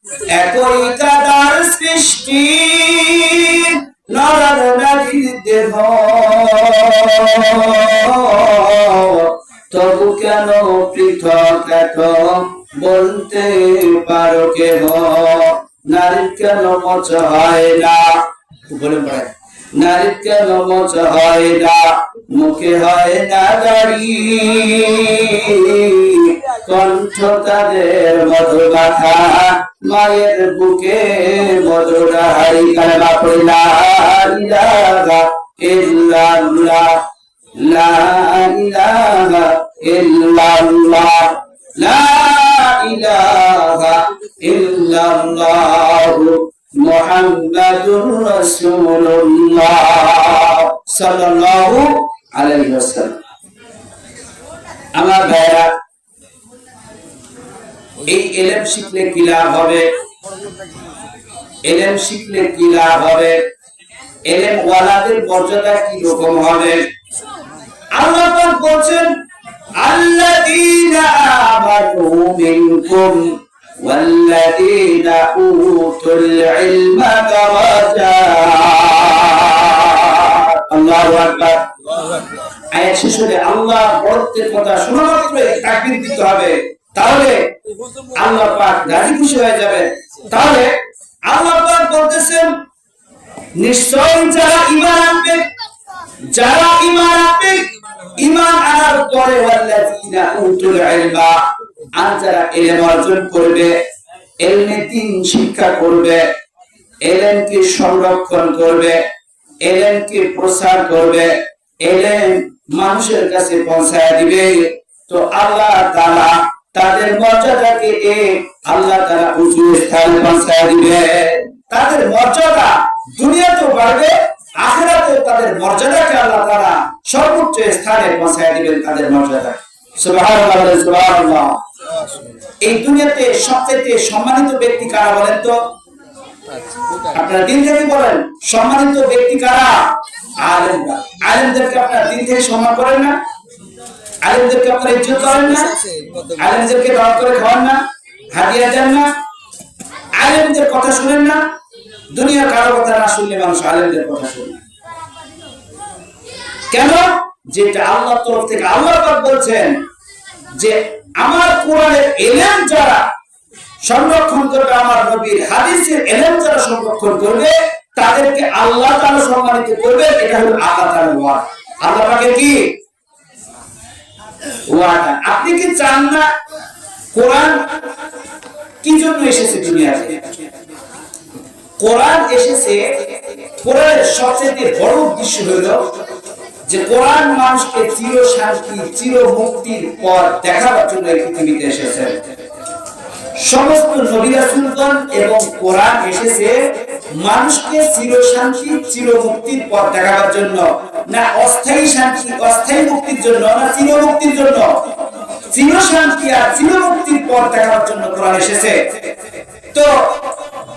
একই কাদার সৃষ্টি নর নারীর দেহ, তবু কেন পৃথক এত বলতে পারো কেহ? নারীর কেন মচ হয় না, বলে পড়ে, নারীর কেন মচ হয় না, মুখে হয় না দাড়ি, কণ্ঠ তাদের মধু মাখা, মায়ের বুকে মধুরাহারি। কালেমা পড়ি লা ইলাহা ইল্লাল্লাহ, লা ইলাহা ইল্লাল্লাহ, লা ইলাহা ইল্লাল্লাহ, মুহাম্মাদুর রাসূলুল্লাহ সাল্লাল্লাহু আলাইহি ওয়াসাল্লাম। আমার ভাইরা, এই ইলম শিখলে কি লাভ হবে? ইলম শিখলে কি লাভ হবে? ইলম ওয়ালাদের মর্যাদা কি রকম হবে? আল্লাহ পাক বলেন, আল্লাযীনা আমানু মিনকুম ওয়াল্লাযীনা উতুল ইলমা দারাজাত। আল্লাহু আকবার। আয়াত শেষ হলে আল্লাহ বড়ত্বের কথা শোনা মাত্রই তাকবীর দিতে হবে, তাহলে আল্লাহ পাক রাজি খুশি হয়ে যাবে। তাহলে আল্লাহ পাক বলতেছেন, নিশ্চয় যারা ঈমান আনবে, যারা ঈমান আনবে, ঈমান আনার পরে ওয়াল্লাযীনা উতুল ইলমা, আর যারা ইলম অর্জন করবে, ইলমে দ্বীন শিক্ষা করবে, ইলমকে সংরক্ষণ করবে, ইলমকে প্রসার করবে, ইলম মানুষের কাছে পৌঁছায় দিবে, তো আল্লাহ তাআলা তাদের মর্যাদাকে আল্লাহ তাআলা উঁচু স্থানে পৌঁছায় দিবে। তাদের মর্যাদা দুনিয়াতেও বাড়বে, আখিরাতেও তাদের মর্যাদাকে আল্লাহ তাআলা সর্বোচ্চ স্থানে পৌঁছায় দিবেন। তাদের মর্যাদা, সুবহানাল্লাহ, সুবহানাল্লাহ। এই দুনিয়াতে সবচেয়ে সম্মানিত ব্যক্তি কারা বলেন তো? আপনারা দিন থেকে বলেন, সম্মানিত ব্যক্তি কারা? আলেমরা। আলেমদেরকে আপনারা দিন থেকে সম্মান করেন না? আলেমদেরকে আপনারা ইজ্জত করেন না? আলেমদেরকে দাওয়াত করে খাওয়ান না? হাদিয়া দেন না? আলেমদের কথা শুনেন না? দুনিয়ার কারো কথা না শুনলে মানুষ আলেমদের কথা শুনে। কেন? যেটা আল্লাহর তরফ থেকে আল্লাহ পাক বলছেন যে আমার কোরআনের ইলম যারা সংরক্ষণ করবে, আমার নবীর হাদিসের ইলম যারা সংরক্ষণ করবে, তাদেরকে আল্লাহ তাআলা সম্মানিত করবে। এটা হলো আল্লাহ তাআলার ওয়াদা। আল্লাহ পাকের কি ওয়াদা? আপনি কি চান না কোরআন কি জন্য এসেছে দুনিয়াতে? কোরআন এসেছে, কোরআনের সবচেয়ে বড় উদ্দেশ্য হলো যে কোরআন মানুষকে চির শান্তি, চির মুক্তির পথ দেখাবার জন্য এই পৃথিবীতে এসেছে। সমস্ত নবী রাসূলগণ এবং কোরআন এসেছে মানুষকে চির শান্তি, চির মুক্তির পথ দেখাবার জন্য, না অস্থায়ী শান্তি, অস্থায়ী মুক্তির জন্য, না চির মুক্তির জন্য। চির শান্তি আর চির মুক্তির পথ দেখাবার জন্য কোরআন এসেছে। তো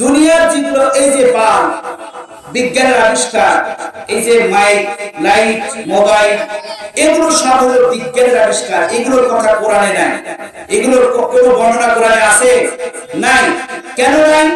দুনিয়ার যেগুলো, এই যে বাল্ব, বিজ্ঞানের আবিষ্কার, এই যে মাইক, লাইট, মোবাইল, এগুলো সব হলো বিজ্ঞানের আবিষ্কার। এগুলোর কথা কোরআনে নাই। এগুলোর কোনো বর্ণনা কোরআনে আছে? নাই। কেন নাই?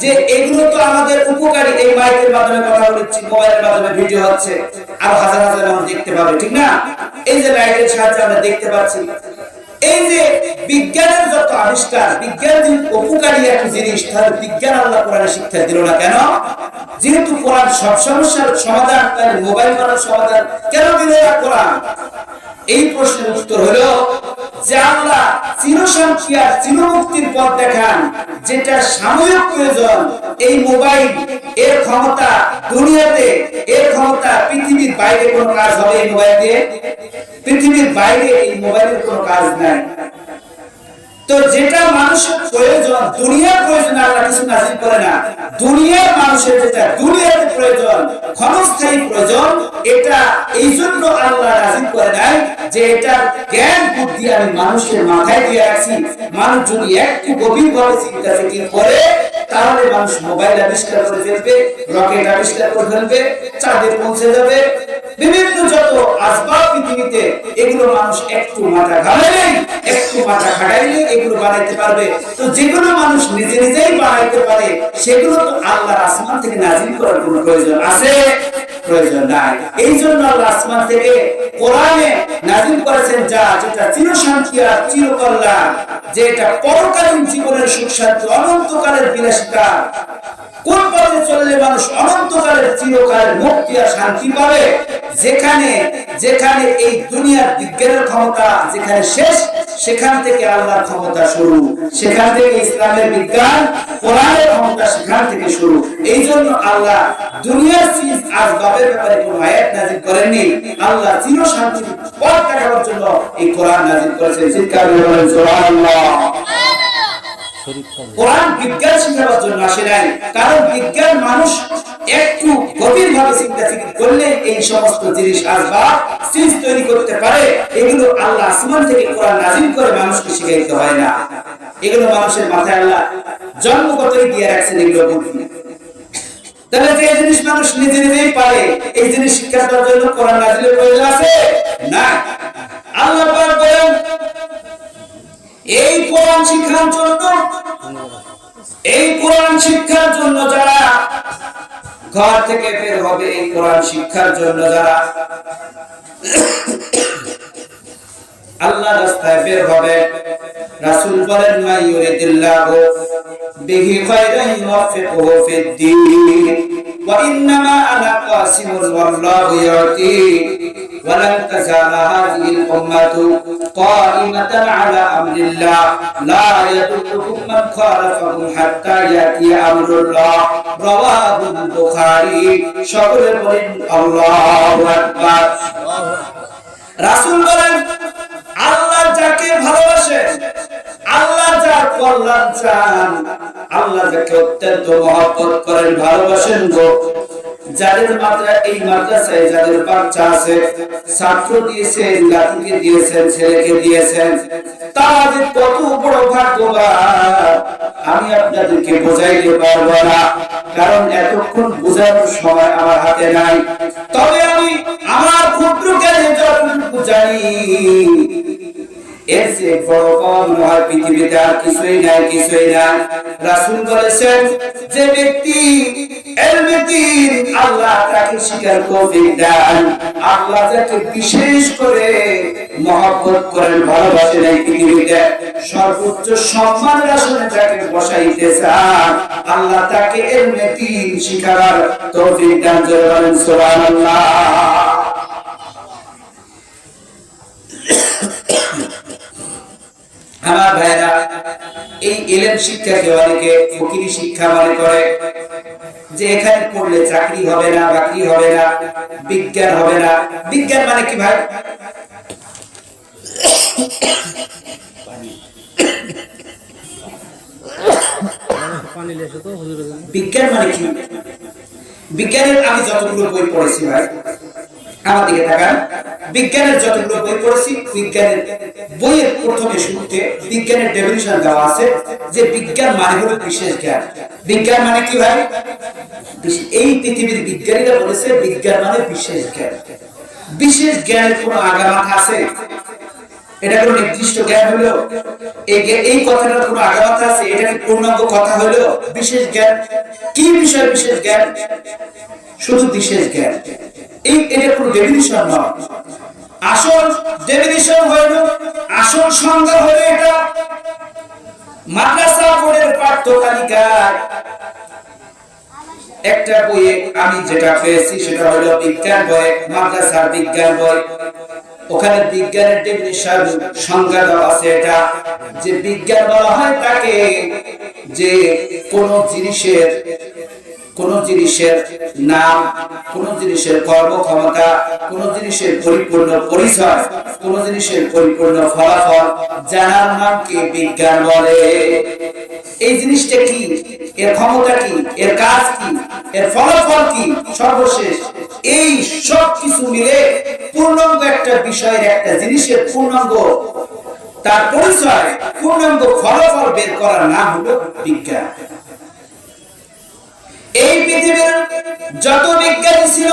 যে এগুলো তো আমাদের উপকারী। এই মাইকের মাধ্যমে কথা বলছি, মোবাইলের মাধ্যমে ভিডিও হচ্ছে, আর হাজার হাজার মানুষ দেখতে পাবে, ঠিক না? এই যে লাইটের সাহায্যে আমরা দেখতে পাচ্ছি। এই যে বিজ্ঞানের যত আবিষ্কার, বিজ্ঞান যে উপকারী একটা জিনিস, তাহলে বিজ্ঞান আল্লাহ কোরআনে শিক্ষা দিল না কেন? যেহেতু কোরআন সব সমস্যার সমাধান, তাহলে মোবাইল করার সমাধান কেন দিল না কোরআন? এই প্রশ্নের উত্তর হলো যে আল্লাহ চিরশান্তি আর চিরমুক্তির পথ দেখান, যেটা সাময়িক প্রয়োজন। এই মোবাইল এর ক্ষমতা দুনিয়াতে, এর ক্ষমতা পৃথিবীর বাইরে কোনো কাজ হবে এই মোবাইল দিয়ে? পৃথিবীর বাইরে এই মোবাইলের কোনো কাজ নাই। তো যেটা মানুষের প্রয়োজন, দুনিয়ার প্রয়োজন আল্লাহ কিছু নাযিল করে না। দুনিয়ার মানুষের যেটা দুনিয়াতে প্রয়োজন, ক্ষণস্থায়ী প্রয়োজন, এটা এই জন্য আল্লাহ নাযিল করে নাই যে এটা জ্ঞান বুদ্ধি আমি মানুষের মাথায় দিয়ে রাখছি। মানুষ যদি একটু গভীরভাবে চিন্তা ফিকির করে, তাহলে মানুষ মোবাইল আবিষ্কার করে ফেলবে, রকেট আবিষ্কার করে ফেলবে, চাঁদে পৌঁছে যাবে। বিভিন্ন যত আসবাব পৃথিবীতে, এগুলো মানুষ একটু মাথা ঘামাইলেই, একটু মাথা খাটাইলে এগুলো বানাইতে পারবে। তো যেগুলো মানুষ নিজে নিজেই সেগুলো তো আল্লাহর আসমান থেকে নাজিল করার কোনো প্রয়োজন আছে? প্রয়োজন নাই। এই জন্য আল্লাহ আসমান থেকে কোরআনে নাজিল করেছেন যেটা চিরশান্তি আর চিরকল্যাণ, যেটা পরকালীন জীবনের সুখ শান্তি, অনন্তকালের বিলাসিতা। কোন পথে চললে মানুষ অনন্তকালের চিরকালের মুক্তি আর শান্তি পাবে? যেখানে যেখানে এই দুনিয়ার বিজ্ঞানের ক্ষমতা যেখানে শেষ, সেখান থেকে আল্লাহর ক্ষমতা শুরু, সেখান থেকে ইসলামের বিজ্ঞান কোরআনের ক্ষমতা সেখান থেকে শুরু। এই জন্য আল্লাহ দুনিয়ার চিজ আসবাবের ব্যাপারে কোনো আয়াত নাযিল করেননি, আল্লাহ চির শান্তির পথ দেখানোর জন্য এই কোরআন নাযিল করেছেন। চিৎকার করে বলেন সুবহানাল্লাহ। কোরআন বিজ্ঞান শেখানোর জন্য আসে নাই, কারণ বিজ্ঞান মানুষ একটু গভীরভাবে চিন্তা করলে এই সমস্ত জিনিস আসবাব চিজ তৈরি করতে পারে। এগুলো আল্লাহ আসমান থেকে কোরআন নাযিল করে মানুষকে শিখাইতে হয় না, এগুলো মানুষের মাথায় আল্লাহ জন্মগতই দিয়ে রাখছেন এগুলো বুদ্ধি। তাহলে যে জিনিস মানুষ নিজে নিজেই পারে, এই জিনিস শিক্ষা দেওয়ার জন্য কোরআন নাযিলের প্রয়োজন আছে না। আল্লাহ পাক বলেন এই কোরআন শিক্ষার জন্য, এই কোরআন শিক্ষার জন্য যারা ঘর থেকে বের হবে, এই কোরআন শিক্ষার জন্য যারা আল্লাহর রাস্তায় বের হবে, রাসূল বলেন মা ইউরিদিল্লাহু বিহি খায়রান ইউওয়াফিকুহু ফিদ-দীন ওয়া ইন্নামা আনা কাসিমুন ওয়াল্লাহু ইয়াতি ওয়া লান তাজালা হাযিহিল উম্মাতু কাইমাতান আলা আমরিল্লাহ লা ইয়াদুররুহুম মান খালাফাহুম হাত্তা ইয়াতি আমরুল্লাহ। রাওয়াহুল বুখারী। সকলে বলেন আল্লাহু আকবার। রাসূল বলেন আল্লাহ যাকে ভালোবাসেন, আল্লাহ যার কল্যাণ চান, আল্লাহ যাকে অত্যন্ত মহব্বত করেন, ভালোবাসেন গো, যাদের মাত্রা এই মাদ্রাসায় যাদের বাচ্চা আছে, ছাত্র দিয়েছেন, নাতিকে দিয়েছেন, ছেলেকে দিয়েছেন, তাদের কত বড় ভাগ্যবান আমি আপনাদেরকে বোঝাইতে পারবো না, কারণ এতক্ষণ বোঝানোর সময় আমার হাতে নাই। তবে আমি আমার ক্ষুদ্র জ্ঞানে যতটুকু জানি, এর চেয়ে বড় কম নয় পৃথিবীতে আর কিছুই নাই, কিছুই নাই। রাসূল বলেছেন যে ব্যক্তি আল্লাহ তাকে শিকার তৌফিক দেন, আল্লাহ যাকে বিশেষ করে মহব্বত করেন, ভালোবাসেন, এই পৃথিবীতে সর্বোচ্চ সম্মানের আসনে যাকে বসাইতে চান, আল্লাহ তাকে এলমে দ্বীন শিখার তৌফিক দান করেন। সুবহানাল্লাহ। আমার ভাইরা, এই ইলম শিক্ষাকে অনেকে ফকিরি শিক্ষা মনে করে, যে এখানে পড়লে চাকরি হবে না, বাকরি হবে না, বিজ্ঞান হবে না। বিজ্ঞান মানে কি ভাই? বিজ্ঞান মানে কি? বিজ্ঞানের আমি যতগুলো বই পড়েছি ভাই, আমার দিকে তাকান, বিজ্ঞানের যতগুলো বই পড়েছি, বিজ্ঞানের বইয়ের প্রথমে শুরুতে বিজ্ঞানের ডেফিনিশন দেওয়া আছে যে বিজ্ঞান মানে হলো বিশেষ জ্ঞান। বিজ্ঞান মানে কি ভাই? এই পৃথিবীর বিজ্ঞানীরা বলেছে বিজ্ঞান মানে বিশেষ জ্ঞান। বিশেষ জ্ঞানের কোনো আগামাথা আছে? এটা কোনো নির্দিষ্ট জ্ঞান হলো? এই কথাটার কোনো আগামাথা আছে? এটা কি পূর্ণাঙ্গ কথা হলো? বিশেষ জ্ঞান কি বিষয়? বিশেষ জ্ঞান শুধু বিশেষ জ্ঞান, এটা কোনো ডেফিনিশন নয়। আসল ডেফিনিশন হলো, আসল সংজ্ঞা হলো এটা মাদ্রাসা বোর্ডের পাঠ্য তালিকায় একটা বইয়ে আমি যেটা পেয়েছি সেটা হলো বিজ্ঞান বই, মাদ্রাসার বিজ্ঞান বই। ওখানে বিজ্ঞানের ডেফিনিশন সংজ্ঞা দেওয়া আছে, এটা যে বিজ্ঞান বলা হয় তাকে যে কোন জিনিসের নাম, কোন জিনিসের কর্মক্ষমতা, কোন জিনিসের পরিপূর্ণ পরিচয়, কোন জিনিসের পরিপূর্ণ ফলাফল জানার নামকে বিজ্ঞান বলে। এই জিনিসটা কি, এর ক্ষমতা কি, এর কাজ কি, এর ফলাফল কি, সর্বশেষ এই সব কিছু মিলে পূর্ণাঙ্গ একটা বিষয়ের, একটা জিনিসের পূর্ণাঙ্গ তার পরিচয়, পূর্ণাঙ্গ ফলাফল বের করার নাম হলো বিজ্ঞান। এই পৃথিবীর যত বিজ্ঞানী ছিল,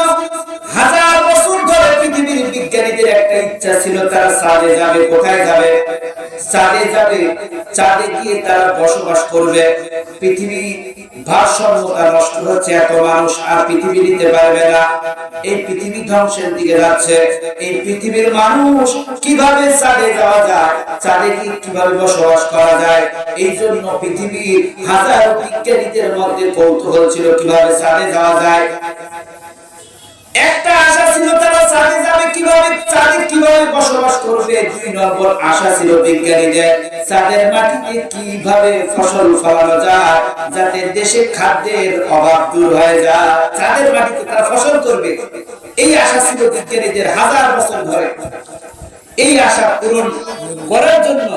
হাজার বছর ধরে পৃথিবী পৃথিবীর বিজ্ঞানীদের একটা ইচ্ছা ছিল, তারা চাঁদে যাবে। কোথায় যাবে? চাঁদে যাবে। চাঁদে গিয়ে তারা বসবাস করবে। পৃথিবী ভারসাম্যতা নষ্ট হচ্ছে, এত মানুষ আর পৃথিবী নিতে পারবে না, এই পৃথিবী ধ্বংসের দিকে যাচ্ছে। এই পৃথিবীর মানুষ কিভাবে চাঁদে যাওয়া যায়, চাঁদে গিয়ে কিভাবে বসবাস করা যায়, এই জন্য পৃথিবীর হাজারো বিজ্ঞানীদের মধ্যে কৌতূহল ছিল কিভাবে চাঁদে যাওয়া যায়। একটা আশা ছিল তারা চাঁদে যাবে কিভাবে, চাঁদে কিভাবে বসবাস করবে। 2 নম্বর আশা ছিল বিজ্ঞানীদের চাঁদের মাটিতে কিভাবে ফসল ফলানো যায়, যাতে দেশে খাদ্যের অভাব দূর হয়ে যায়, চাঁদের মাটিতে তারা ফসল করবে। এই আশা ছিল বিজ্ঞানীদের হাজার বছর ধরে। এই আশা পূরণ করার জন্য